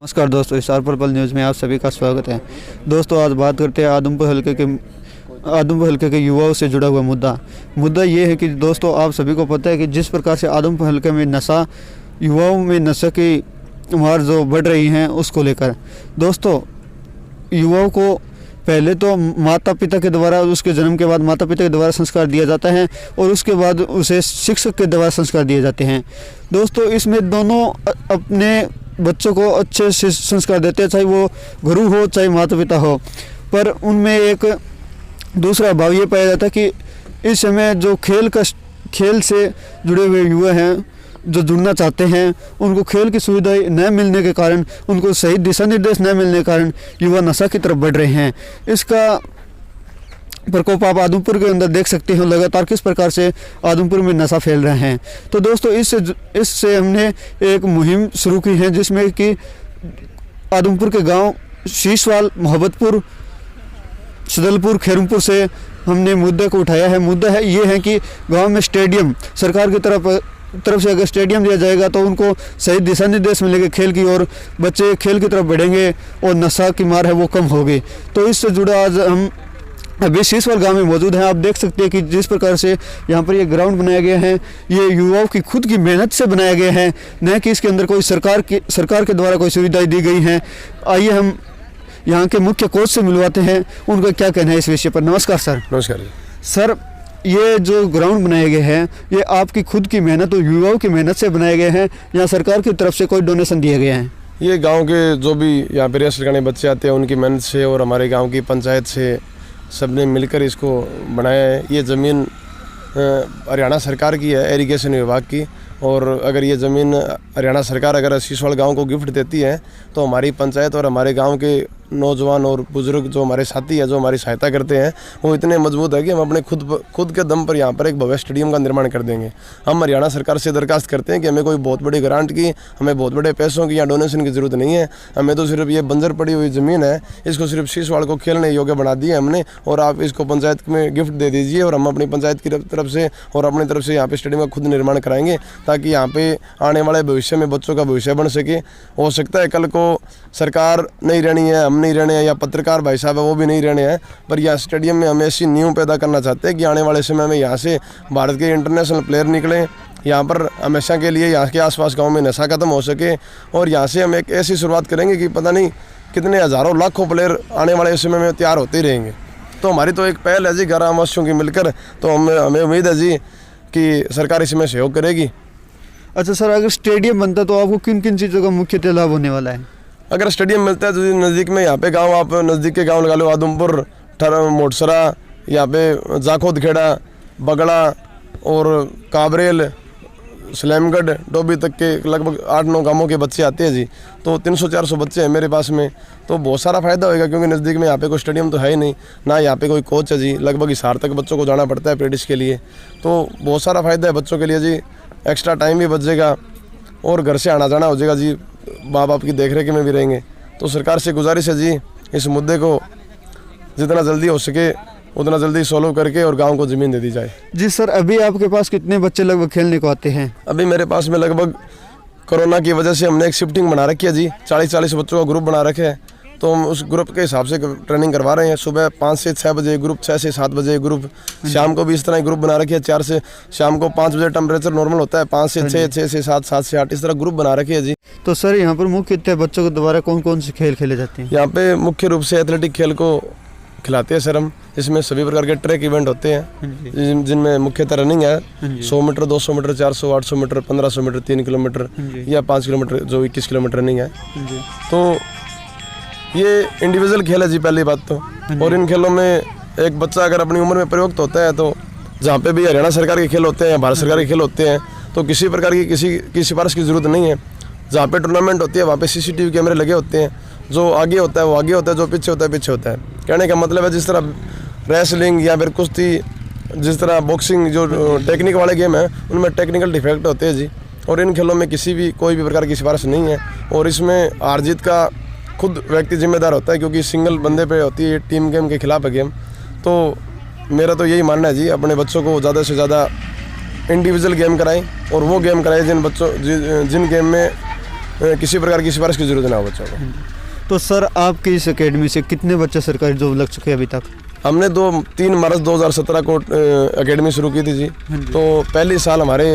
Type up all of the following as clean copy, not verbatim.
नमस्कार दोस्तों, star purple news में आप सभी का स्वागत है। दोस्तों, आज बात करते हैं आदमपुर हल्के के युवाओं से जुड़ा हुआ मुद्दा ये है कि दोस्तों, आप सभी को पता है कि जिस प्रकार से आदमपुर हल्के में युवाओं में नशा की मार जो बढ़ रही हैं, उसको लेकर दोस्तों युवाओं को पहले तो माता पिता के द्वारा, उसके जन्म के बाद माता पिता के द्वारा संस्कार दिया जाता है और उसके बाद उसे शिक्षक के द्वारा संस्कार दिए जाते हैं। दोस्तों, इसमें दोनों अपने बच्चों को अच्छे से संस्कार देते हैं, चाहे वो गुरु हो चाहे माता पिता हो, पर उनमें एक दूसरा भाव ये पाया जाता है कि इस समय जो खेल से जुड़े हुए युवा हैं, जो जुड़ना चाहते हैं, उनको खेल की सुविधाएं न मिलने के कारण, उनको सही दिशा निर्देश न मिलने के कारण युवा नशा की तरफ बढ़ रहे हैं। इसका प्रकोप आप आदमपुर के अंदर देख सकते हैं, लगातार किस प्रकार से आदमपुर में नशा फैल रहे हैं। तो दोस्तों, इससे हमने एक मुहिम शुरू की है, जिसमें कि आदमपुर के गांव शीशवाल, मोहब्बतपुर, सदलपुर, खैरुमपुर से हमने मुद्दे को उठाया है। मुद्दा है ये है कि गांव में स्टेडियम, सरकार की तरफ से अगर स्टेडियम दिया जाएगा तो उनको सही दिशा निर्देश मिलेंगे खेल की, और बच्चे खेल की तरफ बढ़ेंगे और नशा की मार है वो कम होगी। तो इससे जुड़ा आज हम अभी शीशवाल गांव में मौजूद हैं। आप देख सकते हैं कि जिस प्रकार से यहाँ पर ये ग्राउंड बनाया गया है, ये युवाओं की खुद की मेहनत से बनाया गया है, न कि इसके अंदर कोई सरकार के द्वारा कोई सुविधाएं दी गई हैं। आइए हम यहाँ के मुख्य कोच से मिलवाते हैं, उनका क्या कहना है इस विषय पर। नमस्कार सर। नमस्कार सर, ये जो ग्राउंड बनाए गए हैं, ये आपकी खुद की मेहनत और युवाओं की मेहनत से बनाए गए हैं या सरकार की तरफ से कोई डोनेशन दिए गए हैं? ये गांव के जो भी यहाँ पे रेस्ट लगाने बच्चे आते हैं, उनकी मेहनत से और हमारे गांव की पंचायत से सबने मिलकर इसको बनाया है। ये ज़मीन हरियाणा सरकार की है, इरिगेशन विभाग की, और अगर ये ज़मीन हरियाणा सरकार अगर शीशवाल गांव को गिफ्ट देती है तो हमारी पंचायत और हमारे गांव के नौजवान और बुजुर्ग जो हमारे साथी हैं, जो हमारी सहायता करते हैं, वो इतने मजबूत है कि हम अपने खुद के दम पर यहाँ पर एक भव्य स्टेडियम का निर्माण कर देंगे। हम हरियाणा सरकार से दरखास्त करते हैं कि हमें कोई बहुत बड़ी ग्रांट की, हमें बहुत बड़े पैसों की या डोनेशन की ज़रूरत नहीं है। हमें तो सिर्फ ये बंजर पड़ी हुई ज़मीन है, इसको सिर्फ शीशवाल को खेलने योग्य बना दिया हमने, और आप इसको पंचायत में गिफ्ट दे दीजिए और हम अपनी पंचायत की तरफ से और अपनी तरफ से यहाँ पे स्टेडियम का खुद निर्माण कराएंगे, ताकि यहाँ पे आने वाले भविष्य में बच्चों का भविष्य बन सके। हो सकता है कल को सरकार नहीं रहनी है, हम नहीं रहने हैं, या पत्रकार भाई साहब है वो भी नहीं रहने हैं, पर यह स्टेडियम में हम ऐसी नींव पैदा करना चाहते हैं कि आने वाले समय में यहाँ से भारत के इंटरनेशनल प्लेयर निकलें, यहाँ पर हमेशा के लिए यहाँ के आसपास गांव में नशा खत्म हो सके, और यहाँ से हम एक ऐसी शुरुआत करेंगे कि पता नहीं कितने हज़ारों लाखों प्लेयर आने वाले समय में तैयार होते ही रहेंगे। तो हमारी तो एक पहल है जी, ग्रामवासियों की मिलकर, तो हमें उम्मीद है जी कि सरकार इसमें सहयोग करेगी। अच्छा सर, अगर स्टेडियम बनता तो आपको किन किन चीज़ों का मुख्यतः लाभ होने वाला है? अगर स्टेडियम मिलता है तो नज़दीक में यहाँ पे गांव, आप नज़दीक के गांव लगा लो, आदमपुर, मोटसरा, यहाँ पे जाखोद खेड़ा, बगड़ा और काबरेल, सलेमगढ़, डोबी तक के लगभग 8-9 गांवों के बच्चे आते हैं जी। तो 300-400 बच्चे हैं मेरे पास में, तो बहुत सारा फ़ायदा होएगा, क्योंकि नज़दीक में यहाँ पे कोई स्टेडियम तो है ही नहीं, ना यहाँ पे कोई कोच है जी। लगभग हिसार तक बच्चों को जाना पड़ता है प्रैक्टिस के लिए, तो बहुत सारा फ़ायदा है बच्चों के लिए जी। एक्स्ट्रा टाइम भी बच जाएगा और घर से आना जाना हो जाएगा जी, माँ बाप की देखरेख में भी रहेंगे। तो सरकार से गुजारिश है जी, इस मुद्दे को जितना जल्दी हो सके उतना जल्दी सॉल्व करके और गांव को ज़मीन दे दी जाए। जी सर, अभी आपके पास कितने बच्चे लगभग खेलने को आते हैं? अभी मेरे पास में लगभग कोरोना की वजह से हमने एक शिफ्टिंग बना रखी है जी, 40-40 बच्चों का ग्रुप बना रखे है, तो हम उस ग्रुप के हिसाब से ट्रेनिंग करवा रहे हैं। सुबह 5 से 6 बजे ग्रुप, 6 से 7 बजे ग्रुप, शाम को भी इस तरह ग्रुप बना रखे है। 4 से शाम को 5 बजे टेम्परेचर नॉर्मल होता है, 5 से 6, 6 से 7, 7 से 8, इस तरह ग्रुप बना रखे है जी। तो सर, यहाँ पर मुख्यतः बच्चों के द्वारा कौन कौन से खेल खेले जाते हैं? यहाँ पे मुख्य रूप से एथलेटिक खेल को खिलाते हैं सर हम, इसमें सभी प्रकार के ट्रैक इवेंट होते हैं, जिनमें मुख्यतः रनिंग है, 100 metre, 200 metre, 400, 800 metre, 1500 metre, 3 kilometre या 5 किलोमीटर, जो 21 किलोमीटर रनिंग है। तो ये इंडिविजुअल खेल है जी, पहली बात तो। और इन खेलों में एक बच्चा अगर अपनी उम्र में प्रयुक्त होता है, तो जहाँ पे भी हरियाणा सरकार के खेल होते हैं, भारत सरकार के खेल होते हैं, तो किसी प्रकार की किसी की सिफारिश की ज़रूरत नहीं है। जहाँ पे टूर्नामेंट होती है वहाँ पे CCTV कैमरे लगे होते हैं, जो आगे होता है वो आगे होता है, जो पीछे होता है पीछे होता है। कहने का मतलब है, जिस तरह रेसलिंग या फिर कुश्ती, जिस तरह बॉक्सिंग, जो टेक्निक वाले गेम है, उनमें टेक्निकल डिफेक्ट होते हैं जी। और इन खेलों में कोई भी प्रकार की सिफारिश नहीं है, और इसमें हार जीत का खुद व्यक्ति जिम्मेदार होता है, क्योंकि सिंगल बंदे पे होती है, टीम गेम के खिलाफ है गेम। तो मेरा तो यही मानना है जी, अपने बच्चों को ज़्यादा से ज़्यादा इंडिविजुअल गेम कराएं, और वो गेम कराएं जिन गेम में किसी प्रकार की सिफारिश की जरूरत ना हो बच्चों को। तो सर आपकी इस एकेडमी से कितने बच्चे सरकारी जॉब लग चुके हैं अभी तक? हमने 3 मार्च 2017 को एकेडमी शुरू की थी जी। तो पहले साल हमारे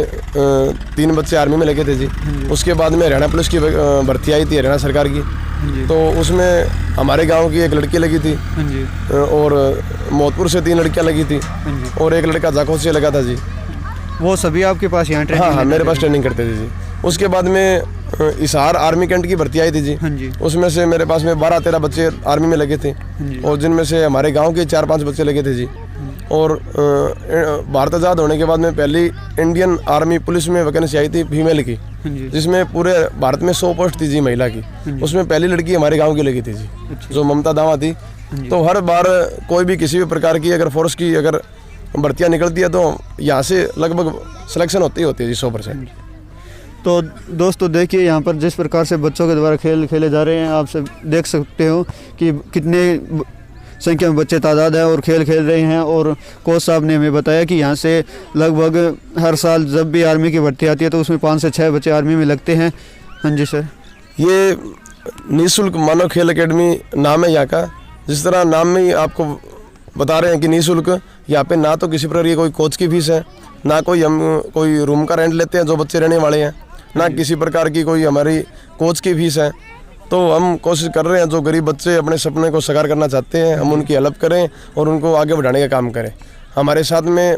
3 बच्चे आर्मी में लगे थे जी। उसके बाद में हरियाणा पुलिस की भर्ती आई थी हरियाणा सरकार की, तो उसमें हमारे गांव की एक लड़की लगी थी और मोहतपुर से 3 लड़कियां लगी थी और एक लड़का जाखोद से लगा था जी। वो सभी आपके पास यहाँ ट्रेनिंग? हाँ, मेरे पास ट्रेनिंग करते थे जी। उसके बाद में हिसार आर्मी कैंट की भर्ती आई थी जी। उसमें से मेरे पास में 12-13 बच्चे आर्मी में लगे थे और जिनमें से हमारे गांव के 4-5 बच्चे लगे थे जी। और भारत आज़ाद होने के बाद में पहली इंडियन आर्मी पुलिस में वैकेंसी आई थी फीमेल की, जिसमें पूरे भारत में 100 पोस्ट थी जी महिला की। उसमें पहली लड़की हमारे गाँव की लगी थी जी, जो ममता दावा थी। तो हर बार कोई भी किसी भी प्रकार की अगर फोर्स की अगर भर्तियाँ निकलती है तो यहाँ से लगभग सिलेक्शन होती है जी 100%। तो दोस्तों देखिए यहाँ पर जिस प्रकार से बच्चों के द्वारा खेल खेले जा रहे हैं, आप सब देख सकते हो कि कितने संख्या में बच्चे तादाद है और खेल खेल रहे हैं। और कोच साहब ने हमें बताया कि यहाँ से लगभग हर साल जब भी आर्मी की भर्ती आती है तो उसमें 5 से 6 बच्चे आर्मी में लगते हैं। हाँ जी सर। ये निःशुल्क मानव खेल एकेडमी नाम है यहाँ का। जिस तरह नाम में ही आपको बता रहे हैं कि निःशुल्क, यहाँ पे ना तो किसी प्रकार की कोई कोच की फीस है, ना कोई हम कोई रूम का रेंट लेते हैं जो बच्चे रहने वाले हैं, ना किसी प्रकार की कोई हमारी कोच की फीस है। तो हम कोशिश कर रहे हैं जो गरीब बच्चे अपने सपने को साकार करना चाहते हैं, हम उनकी हेल्प करें और उनको आगे बढ़ाने का काम करें। हमारे साथ में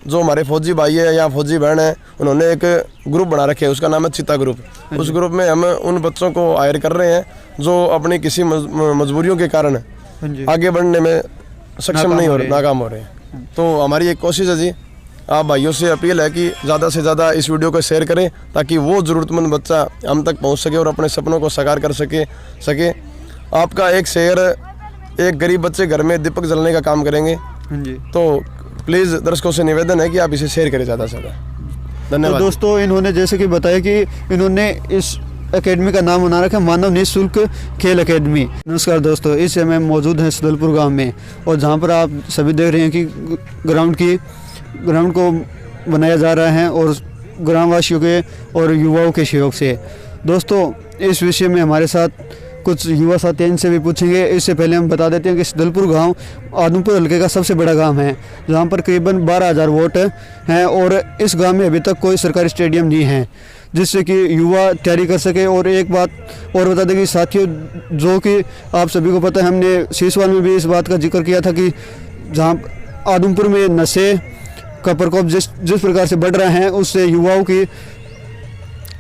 जो हमारे फौजी भाई है या फौजी बहन है, उन्होंने एक ग्रुप बना रखे है, उसका नाम है चिता ग्रुप। उस ग्रुप में हम उन बच्चों को हायर कर रहे हैं जो अपनी किसी मजबूरियों के कारण आगे बढ़ने में सक्षम नहीं हो रहे, नाकाम हो रहे हैं। तो हमारी एक कोशिश है जी, आप भाइयों से अपील है कि ज़्यादा से ज़्यादा इस वीडियो को शेयर करें ताकि वो ज़रूरतमंद बच्चा हम तक पहुंच सके और अपने सपनों को साकार कर सके। आपका एक शेयर एक गरीब बच्चे घर में दीपक जलने का काम करेंगे। तो प्लीज़ दर्शकों से निवेदन है कि आप इसे शेयर करें ज़्यादा से ज़्यादा। धन्यवाद। तो दोस्तों इन्होंने जैसे कि बताया कि इन्होंने इस एकेडमी का नाम बना रखा है मानव निःशुल्क खेल एकेडमी। नमस्कार दोस्तों, इस समय मौजूद हैं सदलपुर गांव में और जहां पर आप सभी देख रहे हैं कि ग्राउंड को बनाया जा रहा है और ग्रामवासियों के और युवाओं के सहयोग से। दोस्तों इस विषय में हमारे साथ कुछ युवा साथी इनसे भी पूछेंगे। इससे पहले हम बता देते हैं कि सदलपुर गांव आदमपुर हल्के का सबसे बड़ा गांव है, जहां पर करीबन 12,000 वोट हैं और इस गांव में अभी तक कोई सरकारी स्टेडियम नहीं है जिससे कि युवा तैयारी कर सके। और एक बात और बता दें कि साथियों, जो कि आप सभी को पता है, हमने शीशवाल में भी इस बात का जिक्र किया था कि जहाँ आदमपुर में नशे का प्रकोप जिस प्रकार से बढ़ रहा है, उससे युवाओं की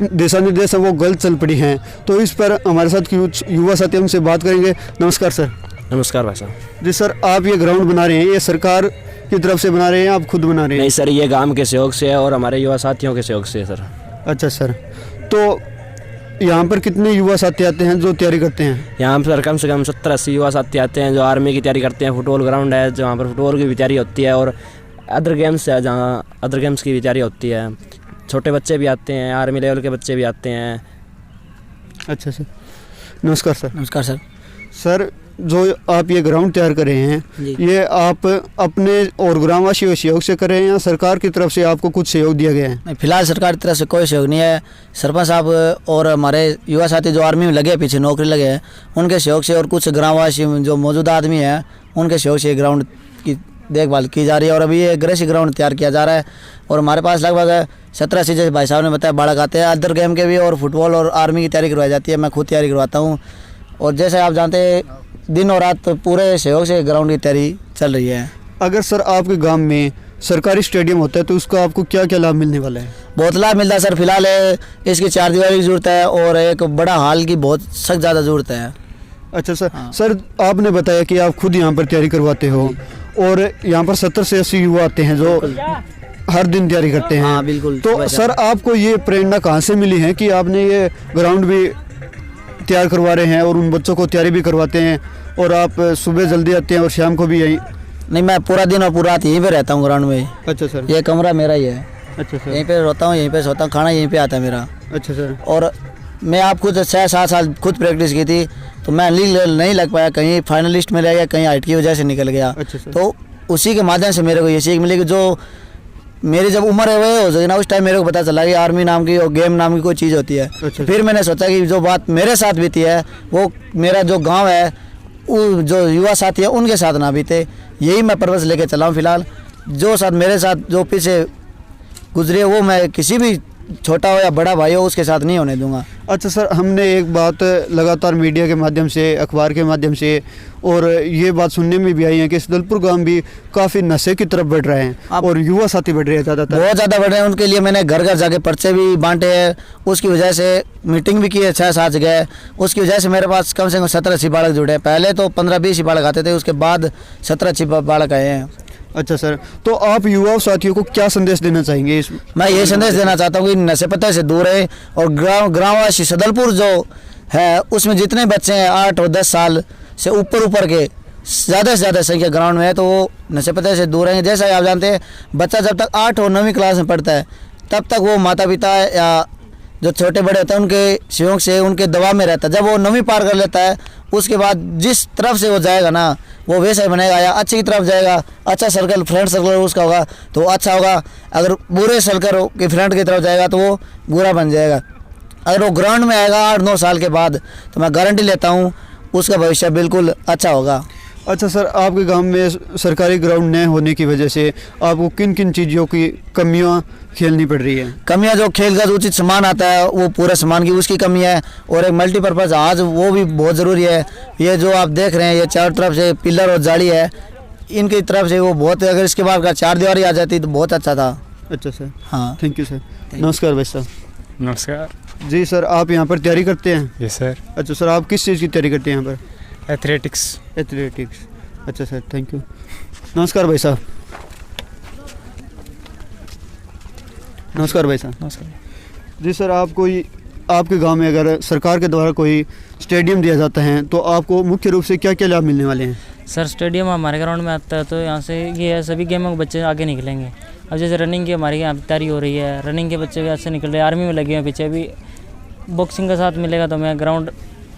दिशा निर्देश वो गलत चल पड़ी हैं। तो इस पर हमारे साथ कुछ युवा साथी हमसे बात करेंगे। नमस्कार सर। नमस्कार भाई साहब। जी सर, आप ये ग्राउंड बना रहे हैं, ये सरकार की तरफ से बना रहे हैं, आप खुद बना रहे हैं? नहीं सर, ये गांव के सहयोग से है और हमारे युवा साथियों के सहयोग से है सर। अच्छा सर, तो यहाँ पर कितने युवा साथी आते हैं जो तैयारी करते हैं? यहाँ पर कम से कम 70-80 युवा साथी आते हैं जो आर्मी की तैयारी करते हैं। फुटबॉल ग्राउंड है जहाँ पर फुटबॉल की भी तैयारी होती है और अदर गेम्स है जहाँ अदर गेम्स की भी तैयारी होती है। छोटे बच्चे भी आते हैं, आर्मी लेवल के बच्चे भी आते हैं। अच्छा सर। नमस्कार सर। नमस्कार सर। सर, जो आप ये ग्राउंड तैयार कर रहे हैं, ये आप अपने और ग्रामवासियों के सहयोग से कर रहे हैं या सरकार की तरफ से आपको कुछ सहयोग दिया गया है? नहीं, फिलहाल सरकार की तरफ से कोई सहयोग नहीं है। सरपंच साहब और हमारे युवा साथी जो आर्मी में लगे, पीछे नौकरी लगे हैं, उनके सहयोग से और कुछ ग्रामवासी जो मौजूदा आदमी हैं उनके सहयोग से ग्राउंड की देखभाल की जा रही है। और अभी ये ग्रेसी ग्राउंड तैयार किया जा रहा है और हमारे पास लगभग 17 से, जैसे भाई साहब ने बताया, बालक आते हैं। अदर गेम के भी और फुटबॉल और आर्मी की तैयारी करवाई जाती है। मैं खुद तैयारी करवाता हूँ और जैसे आप जानते हैं दिन और रात पूरे सहयोग से ग्राउंड की तैयारी चल रही है। अगर सर आपके गांव में सरकारी स्टेडियम होता है तो उसका आपको क्या क्या लाभ मिलने वाला है? बहुत लाभ मिलता है सर। फिलहाल इसकी 4 दीवारी की ज़रूरत है और एक बड़ा हॉल की बहुत सख्त ज़्यादा ज़रूरत है। अच्छा सर। हाँ। सर, आपने बताया कि आप खुद यहाँ पर तैयारी करवाते हो और यहाँ पर 70 से 80 युवा आते हैं जो हर दिन तैयारी करते हैं। हाँ बिल्कुल। तो सर, आपको ये प्रेरणा कहाँ से मिली है कि आपने ये ग्राउंड भी तैयार करवा रहे हैं और उन बच्चों को तैयारी भी करवाते हैं और आप सुबह जल्दी आते हैं और शाम को भी यहीं? नहीं, मैं पूरा दिन और पूरा रात यहीं पे रहता हूँ ग्राउंड में। अच्छा सर। ये कमरा मेरा ही है। अच्छा सर। यहीं पे रहता हूँ, यहीं पे सोता हूँ, खाना यहीं पे आता है मेरा। अच्छा सर। और मैं आप खुद 6-7 साल खुद प्रैक्टिस की थी तो मैं नहीं लग पाया, कहीं फाइनलिस्ट में रह गया, कहीं हाइट की वजह से निकल गया। अच्छा सर। तो उसी के माध्यम से मेरे को ये सीख मिली कि जो मेरी जब उम्र है वही हो सके ना, उस टाइम मेरे को पता चला कि आर्मी नाम की और गेम नाम की कोई चीज़ होती है। अच्छा। फिर मैंने सोचा कि जो बात मेरे साथ बीती है वो मेरा जो गांव है, वो जो युवा साथी है उनके साथ ना बीते, यही मैं पर्पस लेके चला हूँ। फिलहाल जो साथ मेरे साथ जो पीछे गुजरे वो मैं किसी भी छोटा हो या बड़ा भाई हो उसके साथ नहीं होने दूंगा। अच्छा सर, हमने एक बात लगातार मीडिया के माध्यम से, अखबार के माध्यम से और ये बात सुनने में भी आई है कि सदलपुर गांव भी काफ़ी नशे की तरफ बढ़ रहे हैं और युवा साथी बढ़ रहे हैं ज़्यादातर। बहुत ज़्यादा बढ़ रहे हैं। उनके लिए मैंने घर घर जाके पर्चे भी बांटे हैं, उसकी वजह से मीटिंग भी की है 6-7 जगह। उसकी वजह से मेरे पास कम से कम 17-80 बालक जुड़े हैं। पहले तो 15-20 ही बालक आते थे, उसके बाद 17-80 बालक आए हैं। अच्छा सर, तो आप युवा साथियों को क्या संदेश देना चाहेंगे इस? मैं ये संदेश देना चाहता हूँ कि नशे पत्ते से दूर रहे और ग्रामवासी सदलपुर जो है उसमें जितने बच्चे हैं 8 और 10 साल से ऊपर के ज़्यादा से ज़्यादा संख्या ग्राउंड में है, तो वो नशे पत्ते से दूर रहेंगे। जैसा आप जानते हैं, बच्चा जब तक 8 और 9वीं क्लास में पढ़ता है तब तक वो माता पिता या जो छोटे बड़े होते हैं उनके सहयोग से, उनके दबाव में रहता है। जब वो 9वीं पार कर लेता है उसके बाद जिस तरफ से वो जाएगा ना वो वैसा ही बनेगा, या अच्छी की तरफ जाएगा, अच्छा सर्कल फ्रेंड सर्कल उसका होगा तो अच्छा होगा। अगर बुरे सर्कल के फ्रेंड की तरफ जाएगा तो वो बुरा बन जाएगा। अगर वो ग्राउंड में आएगा 8-9 साल के बाद तो मैं गारंटी लेता हूँ उसका भविष्य बिल्कुल अच्छा होगा। अच्छा सर, आपके गांव में सरकारी ग्राउंड न होने की वजह से आपको किन किन चीज़ों की कमियां खेलनी पड़ रही है? कमियां जो खेल का जो उचित सामान आता है वो पूरे सामान की उसकी कमी है, और एक मल्टीपर्पज़ आज वो भी बहुत ज़रूरी है। ये जो आप देख रहे हैं ये चारों तरफ से पिलर और जाली है, इनकी तरफ से वो बहुत, अगर इसके बाद का 4 दीवारी आ जाती तो बहुत अच्छा था। अच्छा सर, हाँ थैंक यू सर। नमस्कार भाई साहब। नमस्कार जी सर, आप यहाँ पर तैयारी करते हैं? Yes sir. अच्छा सर, आप किस चीज़ की तैयारी करते हैं यहाँ पर? एथलेटिक्स। एथलेटिक्स। अच्छा सर, थैंक यू। नमस्कार भाई साहब। नमस्कार भाई साहब। नमस्कार। जी सर, आपके गांव में अगर सरकार के द्वारा कोई स्टेडियम दिया जाता है तो आपको मुख्य रूप से क्या क्या लाभ मिलने वाले हैं? सर स्टेडियम हमारे ग्राउंड में आता है तो यहाँ से ये है सभी गेमों के बच्चे आगे निकलेंगे। अब जैसे रनिंग की हमारे यहाँ तैयारी हो रही है, रनिंग के बच्चे भी अच्छे निकल रहे हैं, आर्मी में लगे हैं पीछे भी। बॉक्सिंग का साथ मिलेगा तो मैं ग्राउंड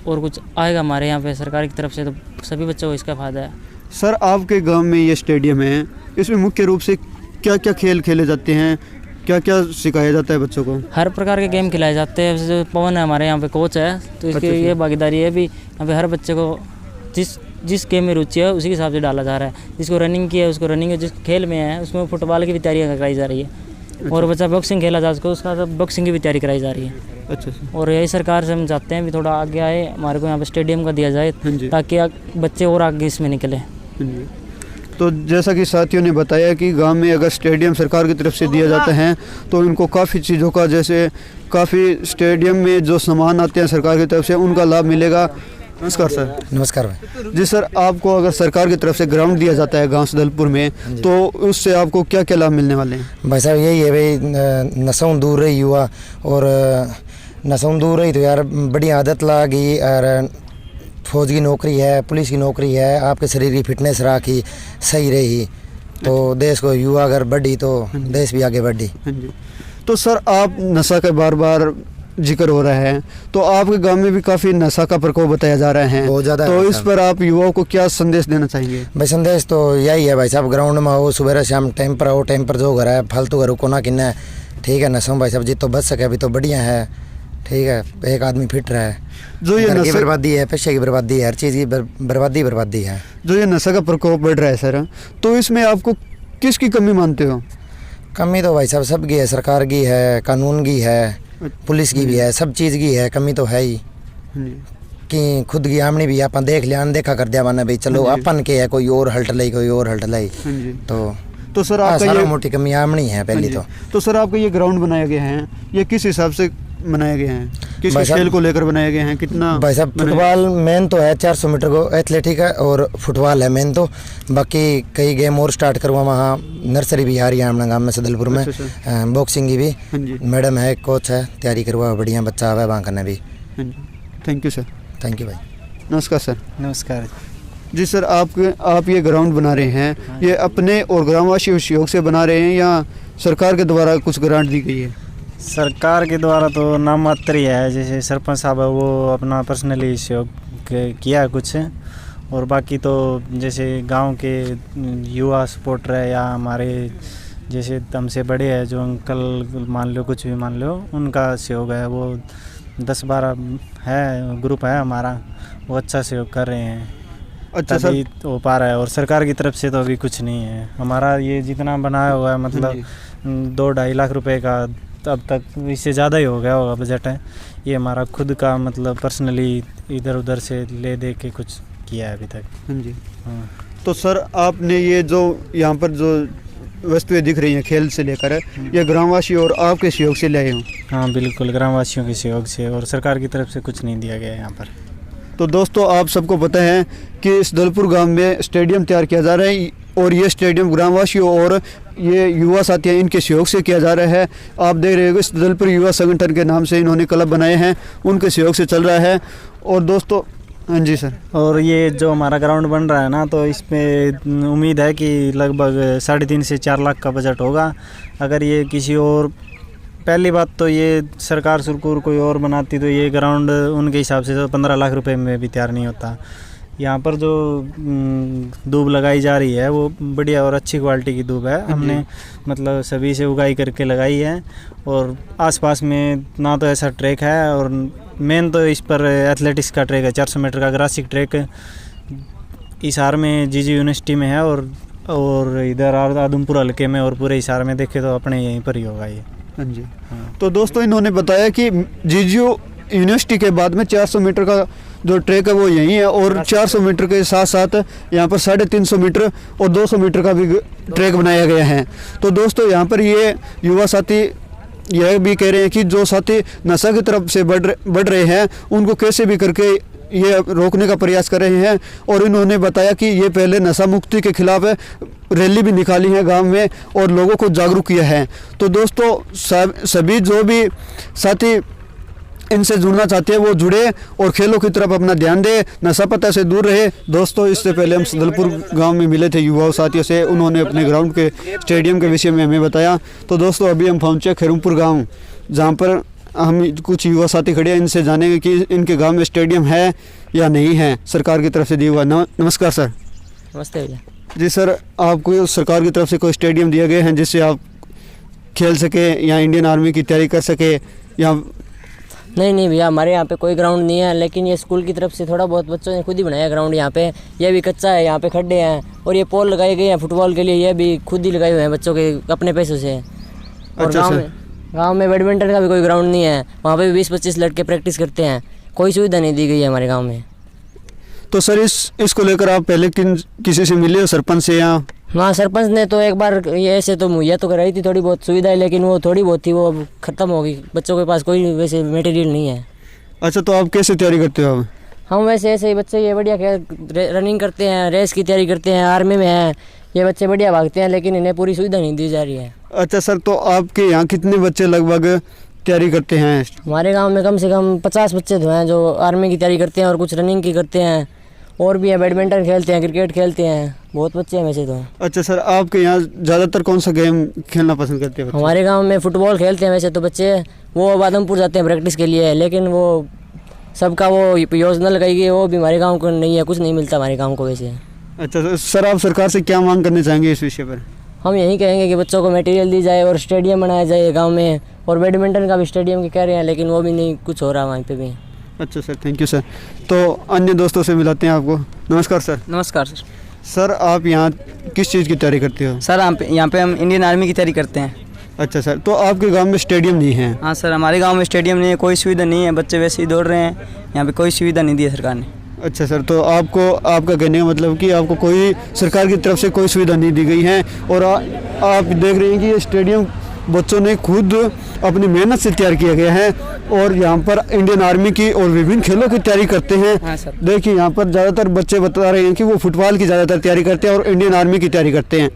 और कुछ आएगा हमारे यहाँ पे सरकार की तरफ से, तो सभी बच्चों को इसका फ़ायदा है। सर, आपके गांव में ये स्टेडियम है, इसमें मुख्य रूप से क्या क्या खेल खेले जाते हैं, क्या क्या सिखाया जाता है बच्चों को? हर प्रकार के गेम खिलाए जाते हैं। जैसे पवन है हमारे यहाँ पे कोच है, तो इसकी अच्छा, ये भागीदारी है भी। यहाँ पे हर बच्चे को जिस गेम में रुचि है उसी के हिसाब से डाला जा रहा है। जिसको रनिंग की है उसको रनिंग है, जिस खेल में है उसमें फुटबॉल की भी तैयारी कराई जा रही है। और बच्चा बॉक्सिंग खेला जा उसको उसका तो बॉक्सिंग की भी तैयारी कराई जा रही है। अच्छा सर। और यही सरकार से हम चाहते हैं भी थोड़ा आगे आए, हमारे को यहाँ पे स्टेडियम का दिया जाए ताकि बच्चे और आगे इसमें निकले। तो जैसा कि साथियों ने बताया कि गांव में अगर स्टेडियम सरकार की तरफ से दिया जाता है तो उनको काफ़ी चीज़ों का, जैसे काफ़ी स्टेडियम में जो सामान आते हैं सरकार की तरफ से उनका लाभ मिलेगा। नमस्कार सर। नमस्कार भाई। जी सर, आपको अगर सरकार की तरफ से ग्राउंड दिया जाता है गांव सदलपुर में तो उससे आपको क्या क्या लाभ मिलने वाले हैं? भाई साहब यही है भाई, नशों दूर रही युवा, और नशों दूर रही तो यार बड़ी आदत लगी। और फौज की नौकरी है, पुलिस की नौकरी है, आपके शरीर की फिटनेस रखी सही रही तो देश को युवा अगर बढ़ी तो देश भी आगे बढ़ी। हाँ जी। तो सर, आप नशा का बार बार जिक्र हो रहा है, तो आपके गांव में भी काफ़ी नशा का प्रकोप बताया जा रहा है, बहुत ज़्यादा। तो इस पर आप युवाओं को क्या संदेश देना चाहेंगे? भाई संदेश तो यही है भाई साहब, ग्राउंड में आओ, सुबह शाम टाइम पर आओ, टाइम पर जो घर है फालतू घर को ना किन्ना है, ठीक है। नशों भाई साहब जितो बच सके अभी तो बढ़िया है, ठीक है। एक आदमी फिट रहा है। जो ये नशे की बर्बादी है, पैसे की बर्बादी है, हर चीज़ की बर्बादी है। जो ये नशा का प्रकोप बढ़ रहा है सर, तो इसमें आपको किसकी कमी मानते हो? कमी तो भाई साहब सबकी है, सरकार की है, कानून की है, पुलिस की भी है, सब चीज़ की है। कमी तो है ही कि खुद की आमनी भी अपन देख लिया, अनदेखा कर दिया माना भाई चलो अपन के है, कोई और हल्ट लाई, कोई और हल्ट लाई। तो सर आपका ये मोटी कमी आमनी है पहली तो सर आपका ये ग्राउंड बनाया गया है, ये किस हिसाब से बनाए गए हैं, किस खेल को लेकर बनाए गए हैं, कितना? भाई साहब फुटबॉल मेन तो है 400 मीटर को, एथलेटिक है और फुटबॉल है मेन तो, बाकी कई गेम और स्टार्ट करवा। वहाँ नर्सरी भी आ रही है हमारे गाँव में सदलपुर में। बॉक्सिंग की भी मैडम है, कोच है, तैयारी करवा, बढ़िया बच्चा आवा वहाँ करने भी। Thank you sir. Thank you भाई। नमस्कार सर। नमस्कार जी सर, आप ये ग्राउंड बना रहे हैं, ये अपने और ग्रामवासियों के सहयोग से बना रहे हैं या सरकार के द्वारा कुछ ग्रांट दी गई है? सरकार के द्वारा तो नाम मात्र ही है, जैसे सरपंच साहब है वो अपना पर्सनली सहयोग किया कुछ, और बाकी तो जैसे गांव के युवा सपोर्टर है या हमारे जैसे हमसे बड़े हैं जो अंकल मान लो, कुछ भी मान लो, उनका सहयोग है। वो 10-12 है ग्रुप है हमारा, वो अच्छा सहयोग कर रहे हैं। अच्छा सर, तभी हो पा रहा है। और सरकार की तरफ से तो अभी कुछ नहीं है। हमारा ये जितना बनाया हुआ है मतलब 2-2.5 लाख रुपए का, अब तक इससे ज़्यादा ही हो गया होगा बजट है। ये हमारा खुद का मतलब पर्सनली इधर उधर से ले दे के कुछ किया है अभी तक। हाँ जी। हाँ। तो सर आपने ये जो यहाँ पर जो वस्तुएं दिख रही हैं खेल से लेकर, ये ग्रामवासी और आपके सहयोग से लाए हूँ? हाँ बिल्कुल, ग्रामवासियों के सहयोग से, और सरकार की तरफ से कुछ नहीं दिया गया है यहाँ पर। तो दोस्तों आप सबको पता है कि इस दलपुर गांव में स्टेडियम तैयार किया जा रहा है, और ये स्टेडियम ग्रामवासियों और ये युवा साथी हैं इनके सहयोग से किया जा रहा है। आप देख रहे हो इस दलपुर युवा संगठन के नाम से इन्होंने क्लब बनाए हैं, उनके सहयोग से चल रहा है। और दोस्तों हाँ जी सर, और ये जो हमारा ग्राउंड बन रहा है ना, तो इसमें उम्मीद है कि लगभग 3.5 से 4 लाख का बजट होगा। अगर ये किसी और, पहली बात तो ये सरकार सुरकुर कोई और बनाती तो ये ग्राउंड उनके हिसाब से तो 15 लाख रुपए में भी तैयार नहीं होता। यहाँ पर जो दूब लगाई जा रही है वो बढ़िया और अच्छी क्वालिटी की दूब है। हमने मतलब सभी से उगाई करके लगाई है। और आसपास में ना तो ऐसा ट्रैक है, और मेन तो इस पर एथलेटिक्स का ट्रैक है, 400 मीटर का ग्रासिक ट्रैक हिसार में जीजी यूनिवर्सिटी में है, और इधर आदमपुर हल्के में, और पूरे हिसार में देखे तो अपने यहीं पर ही होगा ये। हाँ जी। हाँ। तो दोस्तों इन्होंने बताया कि जीजीयू यूनिवर्सिटी के बाद में 400 मीटर का जो ट्रैक है वो यहीं है, और 400 मीटर के साथ साथ यहाँ पर 350 मीटर और 200 मीटर का भी ट्रैक बनाया गया है। तो दोस्तों यहाँ पर ये युवा साथी यह भी कह रहे हैं कि जो साथी नशा की तरफ से बढ़ रहे हैं उनको कैसे भी करके ये रोकने का प्रयास कर रहे हैं। और इन्होंने बताया कि ये पहले नशा मुक्ति के खिलाफ रैली भी निकाली है गांव में, और लोगों को जागरूक किया है। तो दोस्तों सभी जो भी साथी इनसे जुड़ना चाहते हैं वो जुड़े और खेलों की तरफ अपना ध्यान दे, नशा पता से दूर रहे। दोस्तों इससे पहले हम दलपुर गांव में मिले थे युवा साथियों से, उन्होंने अपने ग्राउंड के स्टेडियम के विषय में हमें बताया। तो दोस्तों अभी हम पहुंचे खैरुमपुर गांव, जहां पर हम कुछ युवा साथी खड़े हैं, इनसे जानेंगे कि इनके गांव में स्टेडियम है या नहीं है सरकार की तरफ से दिया हुआ। नमस्कार सर। नमस्ते भैया। जी सर, आपको सरकार की तरफ से कोई स्टेडियम दिया गया है जिससे आप खेल सके या इंडियन आर्मी की तैयारी कर सके या? नहीं भैया, हमारे यहाँ पे कोई ग्राउंड नहीं है, लेकिन ये स्कूल की तरफ से थोड़ा बहुत बच्चों ने खुद ही बनाया ग्राउंड। यहाँ पे ये भी कच्चा है, यहाँ पे खड्डे हैं, और ये पोल लगाए गए हैं फुटबॉल के लिए, ये भी खुद ही लगाए हुए हैं बच्चों के अपने पैसों से। और गाँव में बैडमिंटन का भी कोई ग्राउंड नहीं है, वहाँ पे 20-25 लड़के प्रैक्टिस करते हैं, कोई सुविधा नहीं दी गई है हमारे गाँव में। तो सर इसको लेकर आप पहले किसी से मिले हो, सरपंच से या? हाँ, सरपंच ने तो एक बार ये ऐसे तो मुहैया तो कराई थी थोड़ी बहुत सुविधाएं, लेकिन वो थोड़ी बहुत थी, वो अब ख़त्म हो गई। बच्चों के पास कोई वैसे मटेरियल नहीं है। अच्छा, तो आप कैसे तैयारी करते हो? हम वैसे ऐसे ही बच्चे ये बढ़िया रनिंग करते हैं, रेस की तैयारी करते हैं, आर्मी में हैं ये बच्चे, बढ़िया भागते हैं, लेकिन इन्हें पूरी सुविधा नहीं दी जा रही है। अच्छा सर, तो आपके यहाँ कितने बच्चे लगभग तैयारी करते हैं? हमारे गाँव में कम से कम 50 बच्चे तो हैं जो आर्मी की तैयारी करते हैं, और कुछ रनिंग की करते हैं, और भी है बैडमिंटन खेलते हैं, क्रिकेट खेलते हैं, बहुत बच्चे हैं वैसे तो। अच्छा सर, आपके यहाँ ज़्यादातर कौन सा गेम खेलना पसंद करते हैं? हमारे गांव में फुटबॉल खेलते हैं वैसे तो बच्चे, वो आदमपुर जाते हैं प्रैक्टिस के लिए, लेकिन वो सबका वो योजना लगाई गई वो भी हमारे गांव को नहीं है, कुछ नहीं मिलता हमारे गांव को वैसे। अच्छा सर, आप सरकार से क्या मांग करना चाहेंगे इस विषय पर? हम यही कहेंगे कि बच्चों को मटेरियल दी जाए और स्टेडियम बनाया जाए गाँव में, और बैडमिंटन का भी स्टेडियम की कह रहे हैं, लेकिन वो भी नहीं कुछ हो रहा वहाँ पर भी। अच्छा सर, थैंक यू सर। तो अन्य दोस्तों से मिलाते हैं आपको। नमस्कार सर। नमस्कार सर। सर आप यहाँ किस चीज़ की तैयारी करते हो? सर यहाँ पे हम इंडियन आर्मी की तैयारी करते हैं। अच्छा सर, तो आपके गांव में स्टेडियम नहीं है? हाँ सर, हमारे गांव में स्टेडियम नहीं है, कोई सुविधा नहीं है, बच्चे वैसे ही दौड़ रहे हैं, यहाँ पे कोई सुविधा नहीं दी है सरकार ने। अच्छा सर, तो आपका कहने का मतलब कि आपको कोई सरकार की तरफ से कोई सुविधा नहीं दी गई है, और आप देख रहे हैं कि ये स्टेडियम बच्चों ने खुद अपनी मेहनत से तैयार किया गया है, और यहाँ पर इंडियन आर्मी की और विभिन्न खेलों की तैयारी करते हैं। हाँ सर। देखिए यहाँ पर ज़्यादातर बच्चे बता रहे हैं कि वो फुटबॉल की ज़्यादातर तैयारी करते हैं और इंडियन आर्मी की तैयारी करते हैं।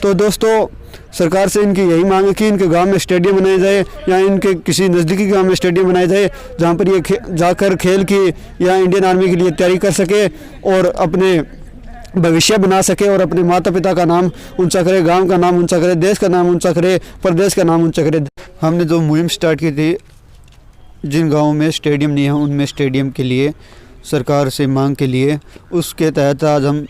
तो दोस्तों सरकार से इनकी यही मांग है कि इनके गांव में स्टेडियम बनाया जाए, या इनके किसी नज़दीकी गांव में स्टेडियम बनाया जाए, जहां पर ये जाकर खेल की या इंडियन आर्मी के लिए तैयारी कर सके, और अपने भविष्य बना सके, और अपने माता पिता का नाम ऊंचा करे, गांव का नाम ऊंचा करे, देश का नाम ऊंचा करे, प्रदेश का नाम ऊंचा करे। हमने जो मुहिम स्टार्ट की थी, जिन गाँवों में स्टेडियम नहीं है उनमें स्टेडियम के लिए सरकार से मांग के लिए, उसके तहत आज हम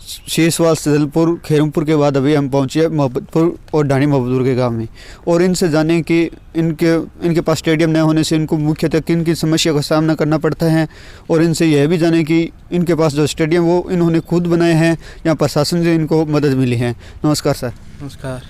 शीशवाल, सदलपुर, खेरमपुर के बाद अभी हम पहुँचे मोहब्बतपुर और ढाणी मोहब्बतपुर के गांव में, और इनसे जानें कि इनके पास स्टेडियम न होने से इनको मुख्यतः किन किन समस्या का सामना करना पड़ता है, और इनसे यह भी जानें कि इनके पास जो स्टेडियम वो इन्होंने खुद बनाए हैं या प्रशासन से इनको मदद मिली है। नमस्कार सर। नमस्कार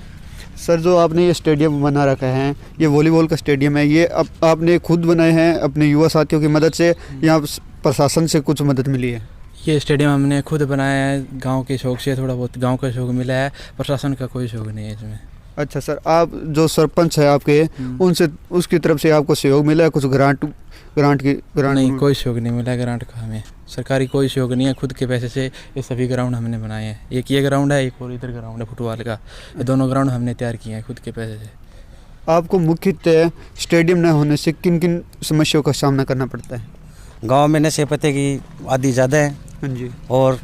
सर, जो आपने ये स्टेडियम बना रखा है, ये वॉलीबॉल का स्टेडियम है, ये आपने खुद बनाए हैं अपने युवा साथियों की मदद से या प्रशासन से कुछ मदद मिली है? ये स्टेडियम हमने खुद बनाया है, गांव के शौक से, थोड़ा बहुत गांव का शौक मिला है, प्रशासन का कोई शौक नहीं है इसमें। अच्छा सर, आप जो सरपंच है आपके, उनसे उसकी तरफ से आपको सहयोग मिला है कुछ ग्रांट नहीं, कोई शौक नहीं मिला ग्रांट का हमें, सरकारी कोई शौक नहीं है, खुद के पैसे से ये सभी ग्राउंड हमने बनाए हैं। एक ये ग्राउंड है, एक और इधर ग्राउंड है फुटबॉल का, ये दोनों ग्राउंड हमने तैयार किए हैं खुद के पैसे से। आपको मुख्यतः स्टेडियम न होने से किन किन समस्याओं का सामना करना पड़ता है? गांव में नशे पते की आदि ज़्यादा है। हाँ जी। और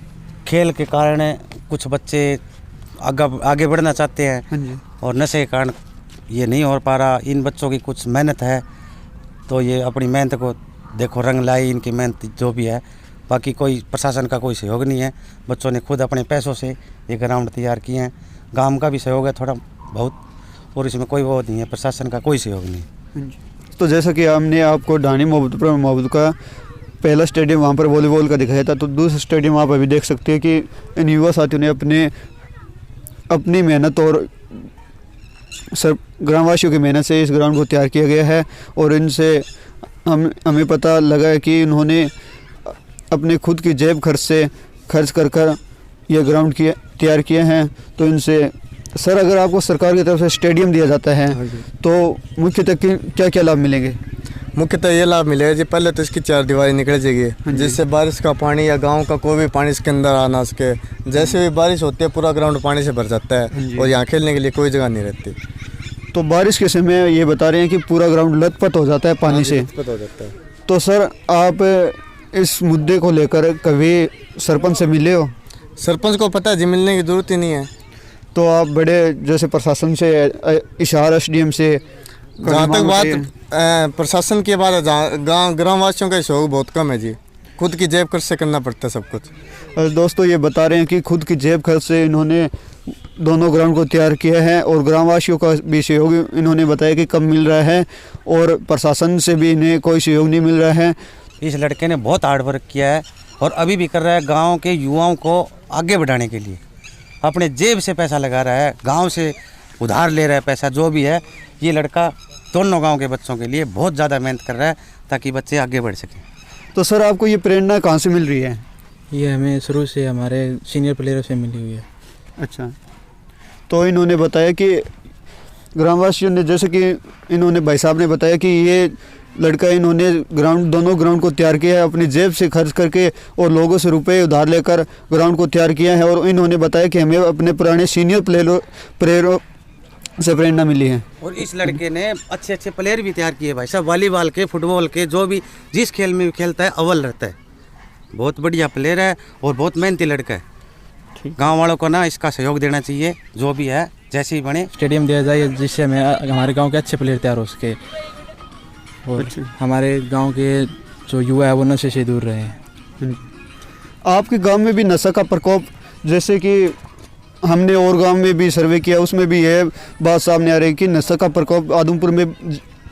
खेल के कारण कुछ बच्चे आगे बढ़ना चाहते हैं। हाँ जी। और नशे के कारण ये नहीं हो पा रहा। इन बच्चों की कुछ मेहनत है, तो ये अपनी मेहनत को देखो रंग लाई, इनकी मेहनत जो भी है। बाकी कोई प्रशासन का कोई सहयोग नहीं है, बच्चों ने खुद अपने पैसों से ये ग्राउंड तैयार किए हैं। गांव का भी सहयोग है थोड़ा बहुत, और इसमें कोई वो नहीं है, प्रशासन का कोई सहयोग नहीं। तो जैसा कि हमने आपको ढाणी मोहब्बतपुर का पहला स्टेडियम वहाँ पर वॉलीबॉल का दिखाया था, तो दूसरा स्टेडियम आप अभी देख सकते हैं कि इन युवा साथियों ने अपनी मेहनत और ग्रामवासियों की मेहनत से इस ग्राउंड को तैयार किया गया है। और इनसे हमें पता लगा है कि इन्होंने अपने खुद की जेब खर्च कर ये ग्राउंड तैयार किए हैं। तो इनसे सर, अगर आपको सरकार की तरफ से स्टेडियम दिया जाता है तो मुख्यतः क्या क्या लाभ मिलेंगे? मुख्यतः ये लाभ मिलेगा जी, पहले तो इसकी चार दीवारी निकल जाएगी, जिससे बारिश का पानी या गांव का कोई भी पानी इसके अंदर आ ना सके। जैसे भी बारिश होती है पूरा ग्राउंड पानी से भर जाता है और यहाँ खेलने के लिए कोई जगह नहीं रहती। तो बारिश के समय ये बता रहे हैं कि पूरा ग्राउंड लथपथ हो जाता है पानी से। लथपथ हो जाता है। तो सर, आप इस मुद्दे को लेकर कभी सरपंच से मिले हो? सरपंच को पता है जी, मिलने की जरूरत ही नहीं है। तो आप बड़े जैसे प्रशासन से, इशारा एसडीएम से, जहाँ तक बात प्रशासन की बात है, ग्रामवासियों का सहयोग बहुत कम है जी, खुद की जेब खर्च से करना पड़ता है सब कुछ। दोस्तों, ये बता रहे हैं कि खुद की जेब खर्च से इन्होंने दोनों ग्राउंड को तैयार किया है, और ग्रामवासियों का भी सहयोग इन्होंने बताया कि कम मिल रहा है, और प्रशासन से भी इन्हें कोई सहयोग नहीं मिल रहा है। इस लड़के ने बहुत हार्ड वर्क किया है और अभी भी कर रहा है, गाँव के युवाओं को आगे बढ़ाने के लिए अपने जेब से पैसा लगा रहा है, गांव से उधार ले रहा है पैसा, जो भी है। ये लड़का दोनों गांव के बच्चों के लिए बहुत ज़्यादा मेहनत कर रहा है ताकि बच्चे आगे बढ़ सकें। तो सर, आपको ये प्रेरणा कहाँ से मिल रही है? ये हमें शुरू से हमारे सीनियर प्लेयरों से मिली हुई है। अच्छा, तो इन्होंने बताया कि ग्रामवासियों ने, जैसे कि इन्होंने भाई साहब ने बताया कि ये लड़का, इन्होंने दोनों ग्राउंड को तैयार किया है अपनी जेब से खर्च करके, और लोगों से रुपए उधार लेकर ग्राउंड को तैयार किया है। और इन्होंने बताया कि हमें अपने पुराने सीनियर प्लेयरों से प्रेरणा मिली है। और इस लड़के ने अच्छे अच्छे प्लेयर भी तैयार किए भाई साहब, वॉलीबॉल के, फुटबॉल के, जो भी जिस खेल में भी खेलता है अव्वल रहता है। बहुत बढ़िया प्लेयर है और बहुत मेहनती लड़का है। गाँव वालों को ना इसका सहयोग देना चाहिए, जो भी है जैसे ही बने स्टेडियम दिया जाए, जिससे हमारे गाँव के अच्छे प्लेयर तैयार हो सके और हमारे गांव के जो युवा है वो नशे से दूर रहे हैं। आपके गांव में भी नशा का प्रकोप, जैसे कि हमने और गांव में भी सर्वे किया, उसमें भी ये बात सामने आ रही है कि नशा का प्रकोप आदमपुर में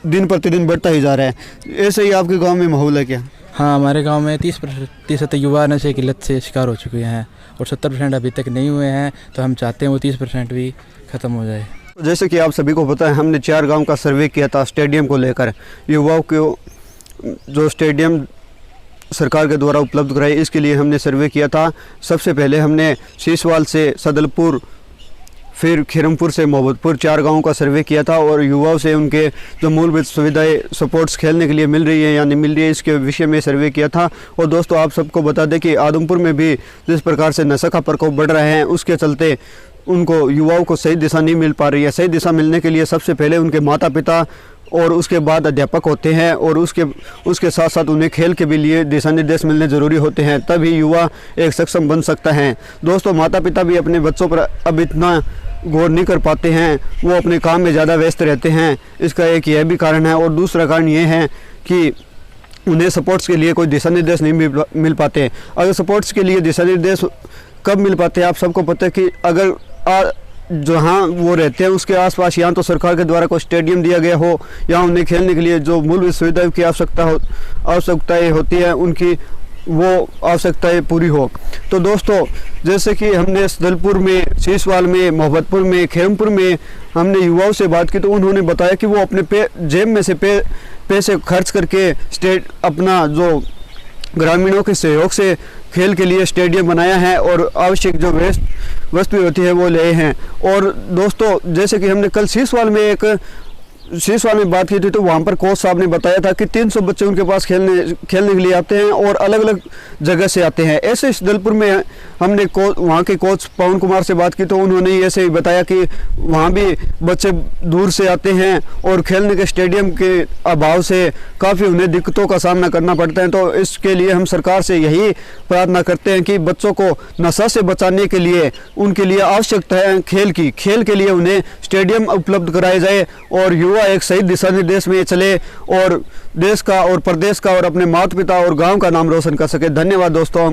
दिन प्रतिदिन बढ़ता ही जा रहा है। ऐसे ही आपके गांव में माहौल है क्या? हाँ, हमारे गांव में 30% युवा नशे की लत से शिकार हो चुके हैं और 70% अभी तक नहीं हुए हैं। तो हम चाहते हैं वो 30% भी ख़त्म हो जाए। जैसे कि आप सभी को पता है, हमने 4 गांव का सर्वे किया था स्टेडियम को लेकर। युवाओं को जो स्टेडियम सरकार के द्वारा उपलब्ध कराई, इसके लिए हमने सर्वे किया था। सबसे पहले हमने शीशवाल से सदलपुर, फिर खेरमपुर से मोहब्बतपुर, 4 गांवों का सर्वे किया था, और युवाओं से उनके जो मूलभूत सुविधाएं, सपोर्ट्स खेलने के लिए मिल रही है या नहीं मिल रही है, इसके विषय में सर्वे किया था। और दोस्तों, आप सबको बता दें कि आदमपुर में भी जिस प्रकार से नशा का प्रकोप बढ़ रहा है, उसके चलते उनको, युवाओं को सही दिशा नहीं मिल पा रही है। सही दिशा मिलने के लिए सबसे पहले उनके माता पिता और उसके बाद अध्यापक होते हैं, और उसके साथ साथ उन्हें खेल के भी लिए दिशा निर्देश मिलने ज़रूरी होते हैं, तभी युवा एक सक्षम बन सकता है। दोस्तों, माता पिता भी अपने बच्चों पर अब इतना गौर नहीं कर पाते हैं, वो अपने काम में ज़्यादा व्यस्त रहते हैं। इसका एक यह भी कारण है, और दूसरा कारण ये है कि उन्हें स्पोर्ट्स के लिए कोई दिशा निर्देश नहीं मिल पाते। अगर स्पोर्ट्स के लिए दिशा निर्देश कब मिल पाते हैं। आप सबको पता है कि अगर जहाँ वो रहते हैं उसके आसपास यहाँ तो सरकार के द्वारा कोई स्टेडियम दिया गया हो, या उन्हें खेलने के लिए जो मूलभूत सुविधाओं की आवश्यकताएँ होती है उनकी वो आवश्यकताएं पूरी हो। तो दोस्तों जैसे कि हमने सदलपुर में, सीसवाल में, मोहब्बतपुर में, खेमपुर में हमने युवाओं से बात की तो उन्होंने बताया कि वो अपने जेब में से पैसे खर्च करके अपना जो ग्रामीणों के सहयोग से खेल के लिए स्टेडियम बनाया है और आवश्यक जो वस्तुएं होती है वो ले हैं। और दोस्तों जैसे कि हमने कल सीसवाल में बात की थी तो वहाँ पर कोच साहब ने बताया था कि 300 बच्चे उनके पास खेलने के लिए आते हैं और अलग अलग जगह से आते हैं। ऐसे सदलपुर में हमने वहाँ के कोच पवन कुमार से बात की तो उन्होंने ऐसे ही बताया कि वहाँ भी बच्चे दूर से आते हैं और खेलने के स्टेडियम के अभाव से काफ़ी उन्हें दिक्कतों का सामना करना पड़ता है। तो इसके लिए हम सरकार से यही प्रार्थना करते हैं कि बच्चों को नशा से बचाने के लिए उनके लिए आवश्यकता है खेल के लिए उन्हें स्टेडियम उपलब्ध कराए जाए और युवा एक सही दिशा निर्देश में चले और देश का और प्रदेश का और अपने माता पिता और गांव का नाम रोशन कर सके। धन्यवाद दोस्तों।